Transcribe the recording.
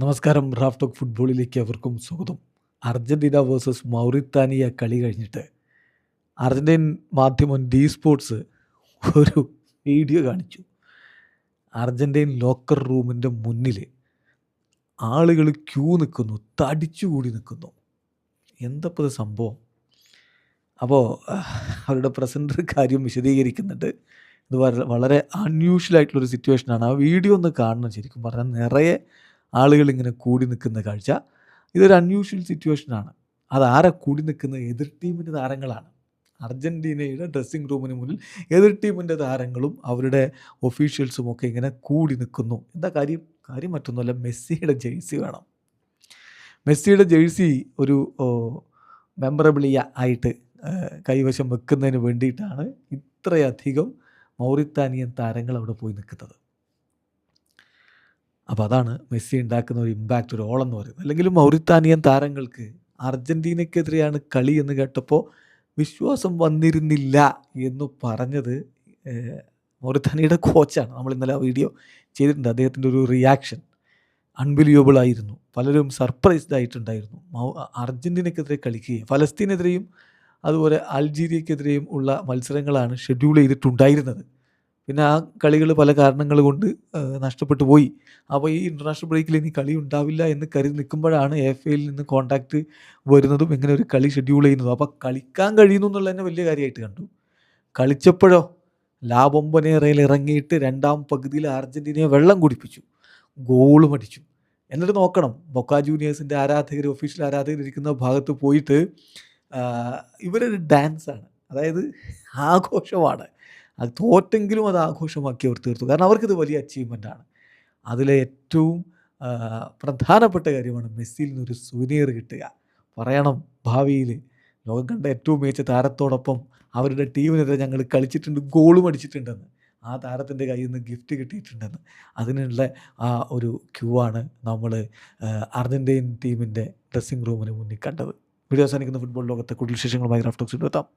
നമസ്കാരം. Raf talk ഫുട്ബോളിലേക്ക് അവർക്കും സ്വാഗതം. അർജൻറ്റീന വേഴ്സസ് മൗറിത്താനിയ കളി കഴിഞ്ഞിട്ട് അർജൻറ്റീൻ മാധ്യമം ഡി സ്പോർട്സ് ഒരു വീഡിയോ കാണിച്ചു. അർജൻറ്റീൻ ലോക്കർ റൂമിൻ്റെ മുന്നിൽ ആളുകൾ ക്യൂ നിൽക്കുന്നു, തടിച്ചുകൂടി നിൽക്കുന്നു. എന്തപ്പോൾ ഇത് സംഭവം? അപ്പോൾ അവരുടെ പ്രസിഡൻ്റ് കാര്യം വിശദീകരിക്കുന്നുണ്ട്. ഇത് വളരെ അൺയൂഷ്വൽ ആയിട്ടുള്ളൊരു സിറ്റുവേഷനാണ്. ആ വീഡിയോ ഒന്ന് കാണണം. ശരിക്കും പറഞ്ഞാൽ നിറയെ ആളുകൾ ഇങ്ങനെ കൂടി നിൽക്കുന്ന കാഴ്ച. ഇതൊരു അൺയൂഷ്വൽ സിറ്റുവേഷനാണ്. അതാരെ കൂടി നിൽക്കുന്നത്? എതിർ ടീമിൻ്റെ താരങ്ങളാണ്. അർജൻറ്റീനയുടെ ഡ്രസ്സിംഗ് റൂമിന് മുന്നിൽ എതിർ ടീമിൻ്റെ താരങ്ങളും അവരുടെ ഒഫീഷ്യൽസും ഒക്കെ ഇങ്ങനെ കൂടി നിൽക്കുന്നു. എന്താ കാര്യം? കാര്യം മറ്റൊന്നുമല്ല, മെസ്സിയുടെ ജേഴ്സി വേണം. മെസ്സിയുടെ ജേഴ്സി ഒരു മെമ്മറബിളിയ ആയിട്ട് കൈവശം വെക്കുന്നതിന് വേണ്ടിയിട്ടാണ് ഇത്രയധികം മൗറിത്താനിയൻ താരങ്ങൾ അവിടെ പോയി നിൽക്കുന്നത്. അപ്പോൾ അതാണ് മെസ്സി ഉണ്ടാക്കുന്ന ഒരു ഇമ്പാക്റ്റ്, ഒരു ഓളം എന്ന് പറയുന്നത്. അല്ലെങ്കിൽ മൗറിത്താനിയൻ താരങ്ങൾക്ക് അർജൻറ്റീനയ്ക്കെതിരെയാണ് കളി എന്ന് കേട്ടപ്പോൾ വിശ്വാസം വന്നിരുന്നില്ല എന്ന് പറഞ്ഞത് മൗറിത്താനിയയുടെ കോച്ചാണ്. നമ്മൾ ഇന്നലെ ആ വീഡിയോ ചെയ്തിട്ടുണ്ട്. അദ്ദേഹത്തിൻ്റെ ഒരു റിയാക്ഷൻ അൺബിലീവബിൾ ആയിരുന്നു. പലരും സർപ്രൈസ്ഡ് ആയിട്ടുണ്ടായിരുന്നു. അർജൻറ്റീനയ്ക്കെതിരെ കളിക്കുകയും ഫലസ്തീനെതിരെയും അതുപോലെ അൾജീരിയക്കെതിരെയും ഉള്ള മത്സരങ്ങളാണ് ഷെഡ്യൂൾ ചെയ്തിട്ടുണ്ടായിരുന്നത്. പിന്നെ ആ കളികൾ പല കാരണങ്ങൾ കൊണ്ട് നഷ്ടപ്പെട്ടു പോയി. അപ്പോൾ ഈ ഇൻ്റർനാഷണൽ ബ്രേക്കിൽ ഇനി കളി ഉണ്ടാവില്ല എന്ന് കരുതി നിൽക്കുമ്പോഴാണ് എഫ്എയിൽ നിന്ന് കോൺടാക്റ്റ് വരുന്നതും ഇങ്ങനെ ഒരു കളി ഷെഡ്യൂൾ ചെയ്യുന്നതും. അപ്പോൾ കളിക്കാൻ കഴിയുന്നു എന്നുള്ളത് തന്നെ വലിയ കാര്യമായിട്ട് കണ്ടു. കളിച്ചപ്പോഴോ ലാ ബൊമ്പനേറയിൽ ഇറങ്ങിയിട്ട് രണ്ടാം പകുതിയിൽ അർജൻറ്റീനയെ വെള്ളം കുടിപ്പിച്ചു, ഗോളും അടിച്ചു. എന്നിട്ട് നോക്കണം, ബൊക്ക ജൂനിയേഴ്സിൻ്റെ ആരാധകർ, ഒഫീഷ്യൽ ആരാധകർ ഇരിക്കുന്ന ഭാഗത്ത് പോയിട്ട് ഇവരൊരു ഡാൻസാണ്, അതായത് ആഘോഷമാണ്. അത് തോറ്റെങ്കിലും അത് ആഘോഷമാക്കി അവർ തീർത്തു. കാരണം അവർക്കിത് വലിയ അച്ചീവ്മെൻ്റാണ്. അതിലെ ഏറ്റവും പ്രധാനപ്പെട്ട കാര്യമാണ് മെസ്സിയിൽ നിന്നൊരു സുവനീർ കിട്ടുക. പറയണം, ഭാവിയിൽ ലോകം കണ്ട ഏറ്റവും മികച്ച താരത്തോടൊപ്പം അവരുടെ ടീമിനെതിരെ ഞങ്ങൾ കളിച്ചിട്ടുണ്ട്, ഗോളും അടിച്ചിട്ടുണ്ടെന്ന്, ആ താരത്തിൻ്റെ കയ്യിൽ നിന്ന് ഗിഫ്റ്റ് കിട്ടിയിട്ടുണ്ടെന്ന്. അതിനുള്ള ആ ഒരു ക്യൂ ആണ് നമ്മൾ അർജൻറ്റീൻ ടീമിൻ്റെ ഡ്രസ്സിംഗ് റൂമിന് മുന്നിൽ കണ്ടത്. വീഡിയോ അവസാനിക്കുന്ന ഫുട്ബോൾ ലോകത്തെ കൂടുതൽ വിശേഷങ്ങളുമായി റാഫ് ടോക്സിൽ എത്താം.